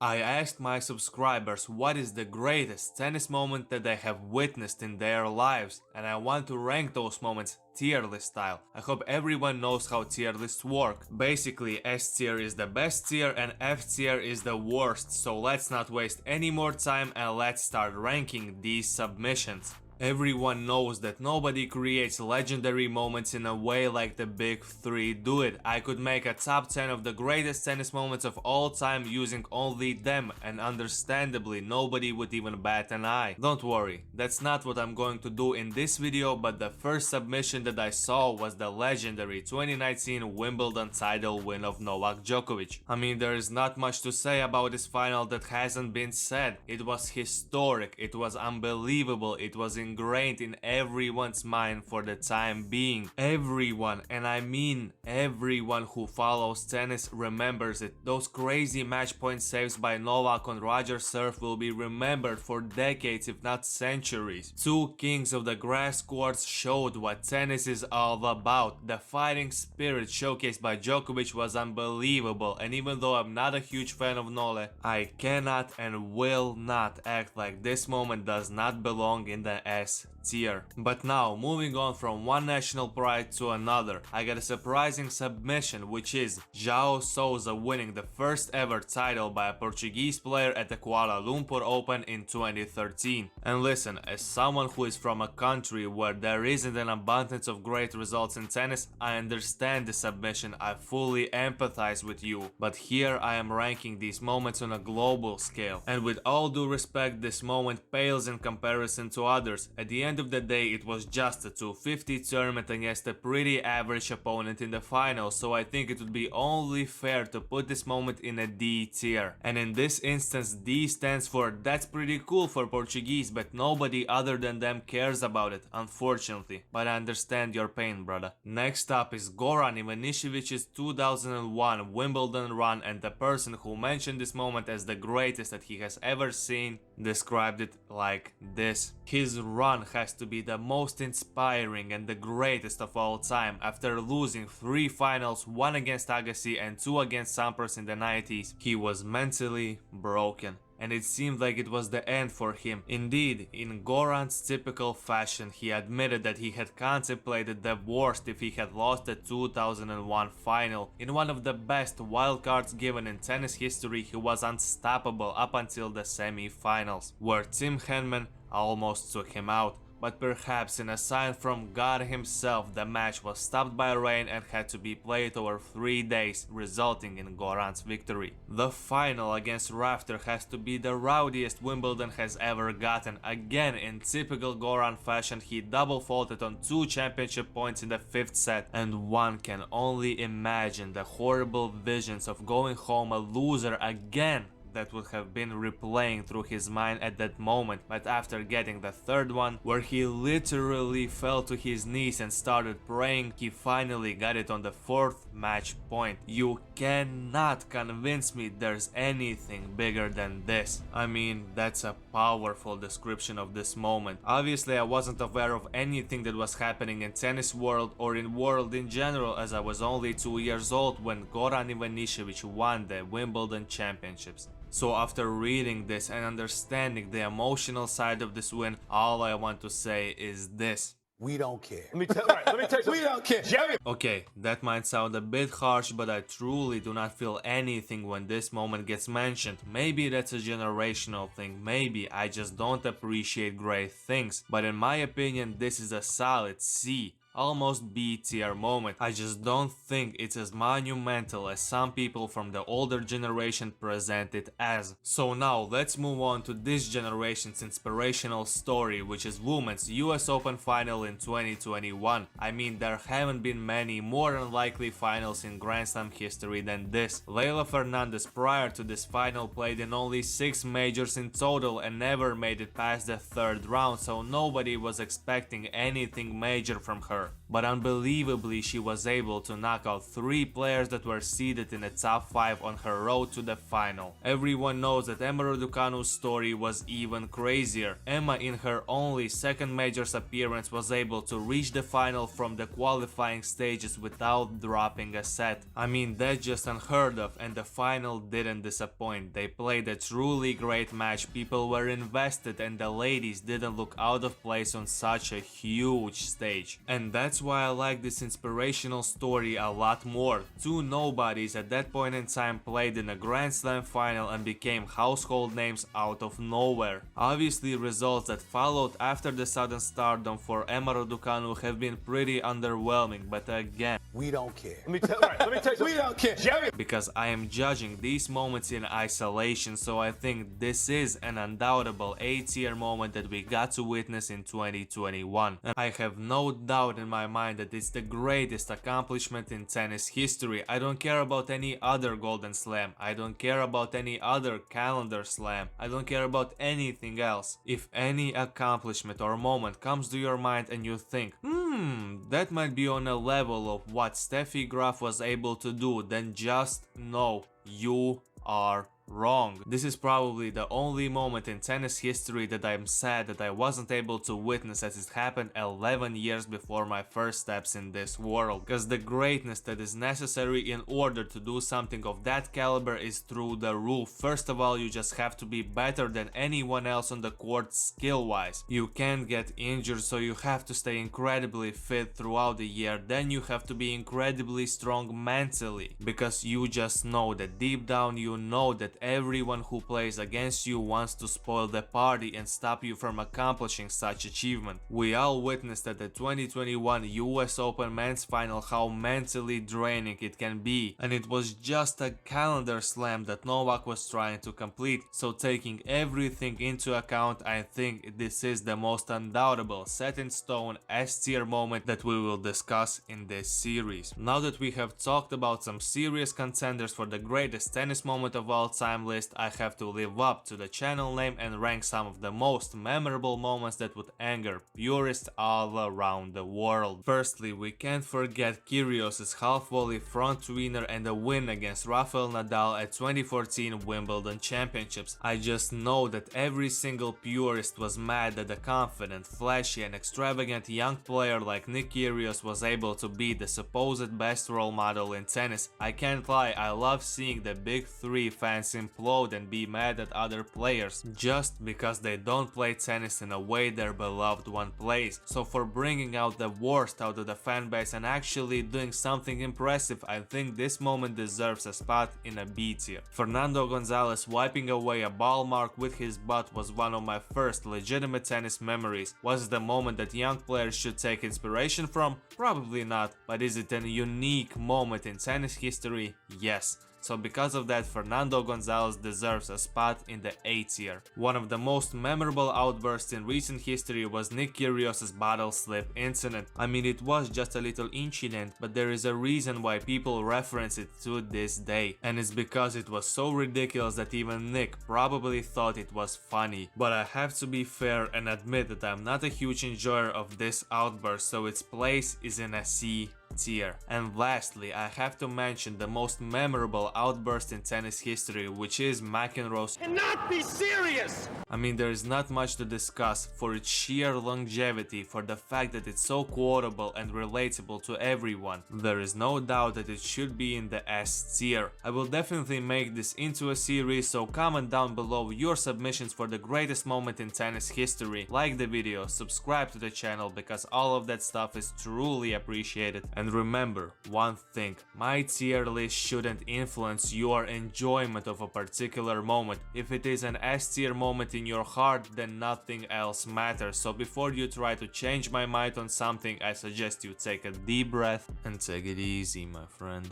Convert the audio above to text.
I asked my subscribers what is the greatest tennis moment that they have witnessed in their lives, and I want to rank those moments tier list style. I hope everyone knows how tier lists work. Basically, S tier is the best tier and F tier is the worst, so let's not waste any more time and let's start ranking these submissions. Everyone knows that nobody creates legendary moments in a way like the big three do it. I could make a top 10 of the greatest tennis moments of all time using only them, and understandably nobody would even bat an eye. Don't worry, that's not what I'm going to do in this video, but the first submission that I saw was the legendary 2019 Wimbledon title win of Novak Djokovic. I mean, there is not much to say about this final that hasn't been said. It was historic, it was unbelievable, it was ingrained in everyone's mind for the time being. Everyone, and I mean everyone who follows tennis remembers it. Those crazy match point saves by Novak on Roger serve will be remembered for decades if not centuries. Two kings of the grass courts showed what tennis is all about. The fighting spirit showcased by Djokovic was unbelievable, and even though I'm not a huge fan of Nole, I cannot and will not act like this moment does not belong in the S tier. But now, moving on from one national pride to another, I got a surprising submission, which is João Sousa winning the first ever title by a Portuguese player at the Kuala Lumpur Open in 2013. And listen, as someone who is from a country where there isn't an abundance of great results in tennis, I understand the submission, I fully empathize with you, but here I am ranking these moments on a global scale. And with all due respect, this moment pales in comparison to others. At the end of the day, it was just a 250 tournament against a pretty average opponent in the final, so I think it would be only fair to put this moment in a D tier. And in this instance, D stands for that's pretty cool for Portuguese, but nobody other than them cares about it, unfortunately. But I understand your pain, brother. Next up is Goran Ivanisevic's 2001 Wimbledon run, and the person who mentioned this moment as the greatest that he has ever seen described it like this. His run has to be the most inspiring and the greatest of all time. After losing 3 finals, 1 against Agassi and 2 against Sampras in the 90s, he was mentally broken, and it seemed like it was the end for him. Indeed, in Goran's typical fashion, he admitted that he had contemplated the worst if he had lost the 2001 final. In one of the best wildcards given in tennis history, he was unstoppable up until the semi-finals, where Tim Henman almost took him out. But perhaps in a sign from God himself, the match was stopped by rain and had to be played over 3 days, resulting in Goran's victory. The final against Rafter has to be the rowdiest Wimbledon has ever gotten. Again, in typical Goran fashion, he double faulted on 2 championship points in the 5th set, and one can only imagine the horrible visions of going home a loser again that would have been replaying through his mind at that moment. But after getting the 3rd one, where he literally fell to his knees and started praying, he finally got it on the 4th match point. You cannot convince me there's anything bigger than this. I mean, that's a powerful description of this moment. Obviously, I wasn't aware of anything that was happening in tennis world or in world in general, as I was only 2 years old when Goran Ivanisevic won the Wimbledon championships. So after reading this and understanding the emotional side of this win, all I want to say is this. We don't care. Let me tell you. We don't care. Jerry. Okay, that might sound a bit harsh, but I truly do not feel anything when this moment gets mentioned. Maybe that's a generational thing, maybe I just don't appreciate great things, but in my opinion this is a solid C. Almost B tier moment. I just don't think it's as monumental as some people from the older generation present it as. So now let's move on to this generation's inspirational story, which is women's US Open final in 2021. I mean, there haven't been many more unlikely finals in Grand Slam history than this. Leylah Fernandez prior to this final played in only 6 majors in total and never made it past the 3rd round, so nobody was expecting anything major from her. ever. But unbelievably, she was able to knock out 3 players that were seeded in the top 5 on her road to the final. Everyone knows that Emma Raducanu's story was even crazier. Emma, in her only second majors appearance, was able to reach the final from the qualifying stages without dropping a set. I mean, that's just unheard of, and the final didn't disappoint. They played a truly great match, people were invested, and the ladies didn't look out of place on such a huge stage. And that's why I like this inspirational story a lot more. 2 nobodies at that point in time played in a Grand Slam final and became household names out of nowhere. Obviously, results that followed after the sudden stardom for Emma Raducanu have been pretty underwhelming, but again, we don't care. Let me tell you, We don't care. Jerry. because I am judging these moments in isolation, so I think this is an undoubtable A-tier moment that we got to witness in 2021. And I have no doubt in my mind that it's the greatest accomplishment in tennis history. I don't care about any other Golden Slam, I don't care about any other calendar slam, I don't care about anything else. If any accomplishment or moment comes to your mind and you think, that might be on a level of what Steffi Graf was able to do, then just know you are wrong. This is probably the only moment in tennis history that I'm sad that I wasn't able to witness, as it happened 11 years before my first steps in this world. Because the greatness that is necessary in order to do something of that caliber is through the roof. First of all, you just have to be better than anyone else on the court skill-wise. You can't get injured, so you have to stay incredibly fit throughout the year. Then you have to be incredibly strong mentally, because you just know that deep down you know that everyone who plays against you wants to spoil the party and stop you from accomplishing such achievement. We all witnessed at the 2021 US Open men's final how mentally draining it can be, and it was just a calendar slam that Novak was trying to complete, so taking everything into account, I think this is the most undoubtable, set in stone S-tier moment that we will discuss in this series. Now that we have talked about some serious contenders for the greatest tennis moment of all time list, I have to live up to the channel name and rank some of the most memorable moments that would anger purists all around the world. Firstly, we can't forget Kyrgios's half volley front tweener and a win against Rafael Nadal at 2014 Wimbledon Championships. I just know that every single purist was mad that a confident, flashy and extravagant young player like Nick Kyrgios was able to be the supposed best role model in tennis. I can't lie, I love seeing the big 3 fans implode and be mad at other players just because they don't play tennis in a way their beloved one plays. So for bringing out the worst out of the fan base and actually doing something impressive, I think this moment deserves a spot in a B tier. Fernando Gonzalez wiping away a ball mark with his butt was one of my first legitimate tennis memories. Was it the moment that young players should take inspiration from? Probably not, but is it a unique moment in tennis history? Yes. So because of that, Fernando Gonzalez deserves a spot in the A tier. One of the most memorable outbursts in recent history was Nick Kyrgios's bottle slip incident. I mean, it was just a little incident, but there is a reason why people reference it to this day. And it's because it was so ridiculous that even Nick probably thought it was funny. But I have to be fair and admit that I'm not a huge enjoyer of this outburst, so its place is in a C tier. And lastly, I have to mention the most memorable outburst in tennis history, which is McEnroe's. cannot be serious! I mean, there is not much to discuss for its sheer longevity, for the fact that it's so quotable and relatable to everyone. There is no doubt that it should be in the S tier. I will definitely make this into a series, so comment down below your submissions for the greatest moment in tennis history. Like the video, subscribe to the channel, because all of that stuff is truly appreciated. And remember one thing, my tier list shouldn't influence your enjoyment of a particular moment. If it is an S tier moment in your heart, then nothing else matters. So before you try to change my mind on something, I suggest you take a deep breath and take it easy, my friend.